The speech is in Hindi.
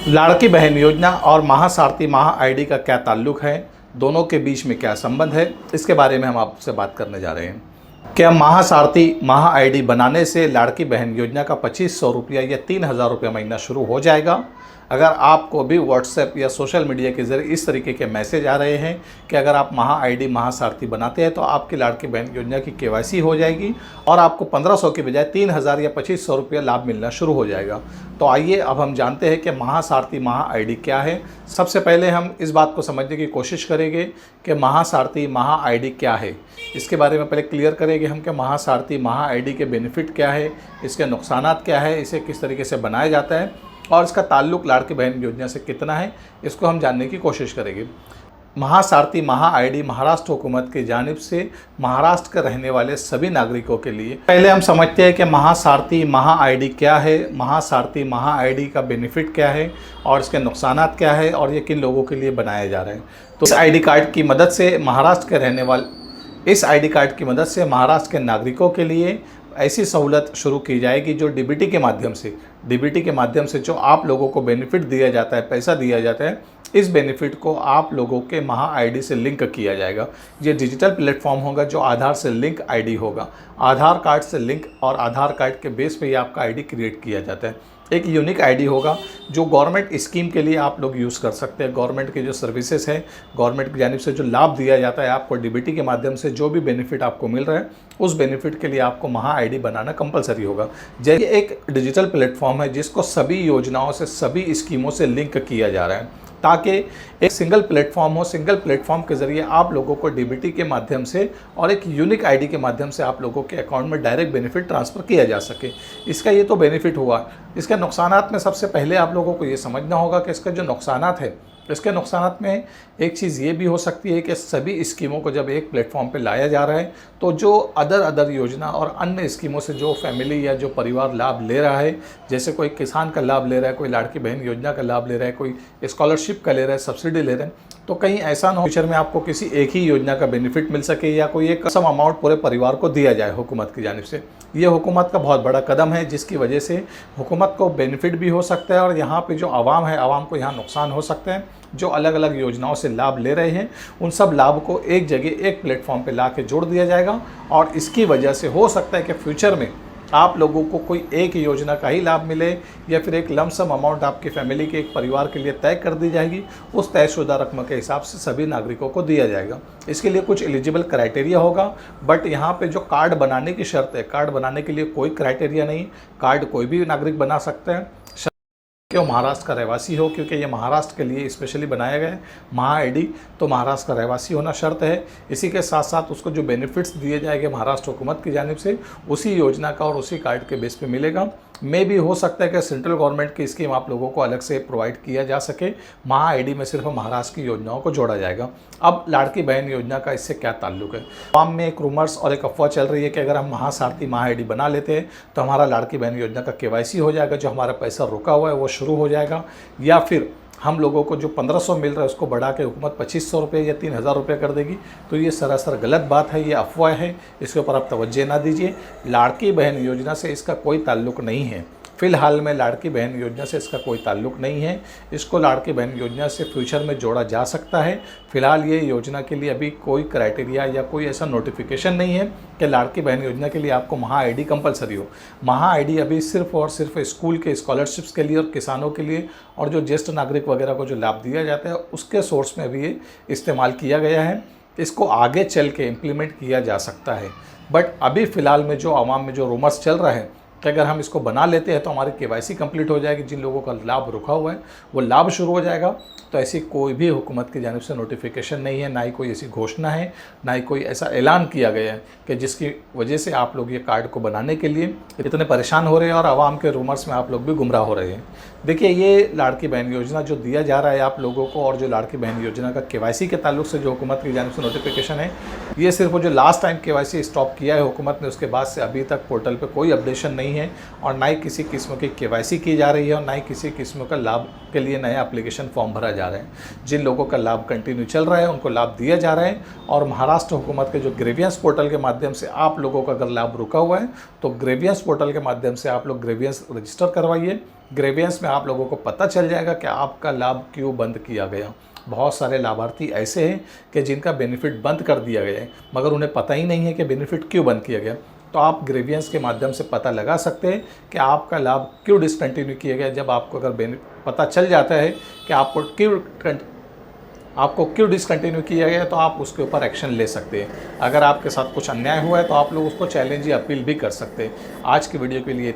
लाड़की बहन योजना और महासारथी महा आईडी का क्या ताल्लुक है, दोनों के बीच में क्या संबंध है, इसके बारे में हम आपसे बात करने जा रहे हैं। क्या महासारथी महा आईडी बनाने से लाड़की बहन योजना का 2500 रुपया या 3000 रुपया महीना शुरू हो जाएगा? अगर आपको भी व्हाट्सएप या सोशल मीडिया के ज़रिए इस तरीके के मैसेज आ रहे हैं कि अगर आप महा आईडी महासारथी बनाते हैं तो आपकी लाड़की बहन योजना की केवाईसी हो जाएगी और आपको 1500 के बजाय 3000 या 2500 रुपया लाभ मिलना शुरू हो जाएगा। तो आइए अब हम जानते हैं कि महासारथी महा आईडी क्या है। सबसे पहले हम इस बात को समझने की कोशिश करेंगे कि महासारथी महा आईडी क्या है। इसके बारे में पहले क्लियर करेंगे हम कि महासारथी महा आईडी के बेनिफिट क्या है, इसके नुकसानात क्या है, इसे किस तरीके से बनाया जाता है और इसका ताल्लुक लाड़की बहन योजना से कितना है, इसको हम जानने की कोशिश करेंगे। महासारथी महा आईडी महाराष्ट्र हुकूमत की जानिब से महाराष्ट्र के रहने वाले सभी नागरिकों के लिए। पहले हम समझते हैं कि महासारथी महा आईडी क्या है, महासारथी महा आईडी का बेनिफिट क्या है और इसके नुकसानात क्या है और ये किन लोगों के लिए बनाया जा रहा है। तो इस आईडी कार्ड की मदद से महाराष्ट्र के नागरिकों के लिए ऐसी सहूलत शुरू की जाएगी जो डीबीटी के माध्यम से जो आप लोगों को बेनिफिट दिया जाता है, पैसा दिया जाता है, इस बेनिफिट को आप लोगों के महा आईडी से लिंक किया जाएगा। ये डिजिटल प्लेटफॉर्म होगा जो आधार से लिंक आईडी होगा। आधार कार्ड से लिंक और आधार कार्ड के बेस पे ही आपका आईडी क्रिएट किया जाता है। एक यूनिक आईडी होगा जो गवर्नमेंट स्कीम के लिए आप लोग यूज़ कर सकते हैं। गवर्नमेंट के जो सर्विसेज है, गवर्नमेंट की जानिब से जो लाभ दिया जाता है आपको डीबीटी के माध्यम से, जो भी बेनिफिट आपको मिल रहा है उस बेनिफिट के लिए आपको महा आईडी बनाना कंपलसरी होगा। जैसे एक डिजिटल प्लेटफॉर्म है जिसको सभी योजनाओं से, सभी स्कीमों से लिंक किया जा रहा है ताकि एक सिंगल प्लेटफॉर्म हो। सिंगल प्लेटफॉर्म के ज़रिए आप लोगों को डीबीटी के माध्यम से और एक यूनिक आईडी के माध्यम से आप लोगों के अकाउंट में डायरेक्ट बेनिफिट ट्रांसफ़र किया जा सके। इसका ये तो बेनिफिट हुआ। इसके नुकसानात में सबसे पहले आप लोगों को ये समझना होगा कि इसके जो नुकसानात है, इसके नुकसानात में एक चीज़ ये भी हो सकती है कि सभी स्कीमों को जब एक प्लेटफॉर्म पे लाया जा रहा है तो जो अदर योजना और अन्य स्कीमों से जो फैमिली या जो परिवार लाभ ले रहा है, जैसे कोई किसान का लाभ ले रहा है, कोई लाड़की बहन योजना का लाभ ले रहा है, कोई स्कॉलरशिप का ले रहा है, सब्सिडी ले रहे हैं, तो कहीं ऐसा ना हो फ्यूचर में आपको किसी एक ही योजना का बेनिफिट मिल सके या कोई एक सम अमाउंट पूरे परिवार को दिया जाए हुकूमत की जानिब से। ये हुकूमत का बहुत बड़ा कदम है जिसकी वजह से हुकूमत को बेनिफिट भी हो सकता है और यहाँ पे जो आवाम है, आवाम को यहाँ नुकसान हो सकता है। जो अलग अलग योजनाओं से लाभ ले रहे हैं उन सब लाभ को एक जगह, एक प्लेटफॉर्म पे ला के जोड़ दिया जाएगा और इसकी वजह से हो सकता है कि फ्यूचर में आप लोगों को कोई एक योजना का ही लाभ मिले या फिर एक लमसम अमाउंट आपकी फैमिली के, एक परिवार के लिए तय कर दी जाएगी। उस तयशुदा रकम के हिसाब से सभी नागरिकों को दिया जाएगा। इसके लिए कुछ एलिजिबल क्राइटेरिया होगा, बट यहाँ पे जो कार्ड बनाने की शर्त है, कार्ड बनाने के लिए कोई क्राइटेरिया नहीं। कार्ड कोई भी नागरिक बना सकता है कि वो महाराष्ट्र का रहवासी हो, क्योंकि ये महाराष्ट्र के लिए स्पेशली बनाया गया है महा आईडी, तो महाराष्ट्र का रहवासी होना शर्त है। इसी के साथ साथ उसको जो बेनिफिट्स दिए जाएंगे महाराष्ट्र हुकूमत की जानिब से उसी योजना का और उसी कार्ड के बेस पे मिलेगा। मे भी हो सकता है कि सेंट्रल गवर्नमेंट की स्कीम आप लोगों को अलग से प्रोवाइड किया जा सके। महा आईडी में सिर्फ महाराष्ट्र की योजनाओं को जोड़ा जाएगा। अब लाड़की बहन योजना का इससे क्या ताल्लुक है? आवाम में एक रूमर्स और एक अफवाह चल रही है कि अगर हम महासारथी महा आईडी बना लेते हैं तो हमारा लाड़की बहन योजना का केवाईसी हो जाएगा, जो हमारा पैसा रुका हुआ है वो शुरू हो जाएगा, या फिर हम लोगों को जो 1500 मिल रहा है उसको बढ़ा के हुकूमत 2500 रुपये या 3000 रुपये कर देगी। तो ये सरासर गलत बात है, ये अफवाह है, इसके ऊपर आप तवज्जो ना दीजिए। लाड़की बहन योजना से इसका कोई ताल्लुक नहीं है। फ़िलहाल में लाड़की बहन योजना से इसका कोई ताल्लुक नहीं है। इसको लाड़की बहन योजना से फ्यूचर में जोड़ा जा सकता है। फ़िलहाल ये योजना के लिए अभी कोई क्राइटेरिया या कोई ऐसा नोटिफिकेशन नहीं है कि लाड़की बहन योजना के लिए आपको महा आईडी कंपलसरी हो। महा आईडी अभी सिर्फ और सिर्फ स्कूल के स्कॉलरशिप्स के लिए और किसानों के लिए और जो ज्येष्ठ नागरिक वगैरह को जो लाभ दिया जाता है उसके सोर्स में भी ये इस्तेमाल किया गया है। इसको आगे चल के इम्प्लीमेंट किया जा सकता है, बट अभी फ़िलहाल में जो आवाम में जो रूमर्स चल रहा है कि अगर हम इसको बना लेते हैं तो हमारी केवाईसी कंप्लीट हो जाएगी, जिन लोगों का लाभ रुका हुआ है वो लाभ शुरू हो जाएगा, तो ऐसी कोई भी हुकूमत की जानिब से नोटिफिकेशन नहीं है, ना ही कोई ऐसी घोषणा है, ना ही कोई ऐसा ऐलान किया गया है कि जिसकी वजह से आप लोग ये कार्ड को बनाने के लिए इतने परेशान हो रहे हैं और आवाम के रूमर्स में आप लोग भी गुमराह हो रहे हैं। देखिए, ये लाड़की बहन योजना जो दिया जा रहा है आप लोगों को और जो लाड़की बहन योजना का केवाईसी के ताल्लुक से जो हुकूमत की जानिब से नोटिफिकेशन है, ये सिर्फ जो लास्ट टाइम केवाईसी स्टॉप किया है हुकूमत ने, उसके बाद से अभी तक पोर्टल पर कोई अपडेशन नहीं है और ना ही किसी किस्म की केवाईसी की जा रही है और ना ही किसी किस्म का लाभ के लिए नया एप्लीकेशन फॉर्म भरा जा रहा है। जिन लोगों का लाभ कंटिन्यू चल रहा है उनको लाभ दिया जा रहा है और महाराष्ट्र हुकूमत के जो ग्रेवियंस पोर्टल के माध्यम से आप लोगों का अगर लाभ रुका हुआ है तो ग्रेवियंस पोर्टल के माध्यम से आप लोग ग्रेवियंस रजिस्टर करवाइए ग्रेवियंस में आप लोगों को पता चल जाएगा कि आपका लाभ क्यों बंद किया गया। बहुत सारे लाभार्थी ऐसे हैं कि जिनका बेनिफिट बंद कर दिया गया है, मगर उन्हें पता ही नहीं है कि बेनिफिट क्यों बंद किया गया। तो आप ग्रेवियंस के माध्यम से पता लगा सकते हैं कि आपका लाभ क्यों डिसकंटिन्यू किया गया। जब आपको अगर पता चल जाता है कि आपको क्यों डिसकंटिन्यू किया गया, तो आप उसके ऊपर एक्शन ले सकते हैं। अगर आपके साथ कुछ अन्याय हुआ है तो आप लोग उसको चैलेंज या अपील भी कर सकते हैं। आज की वीडियो के लिए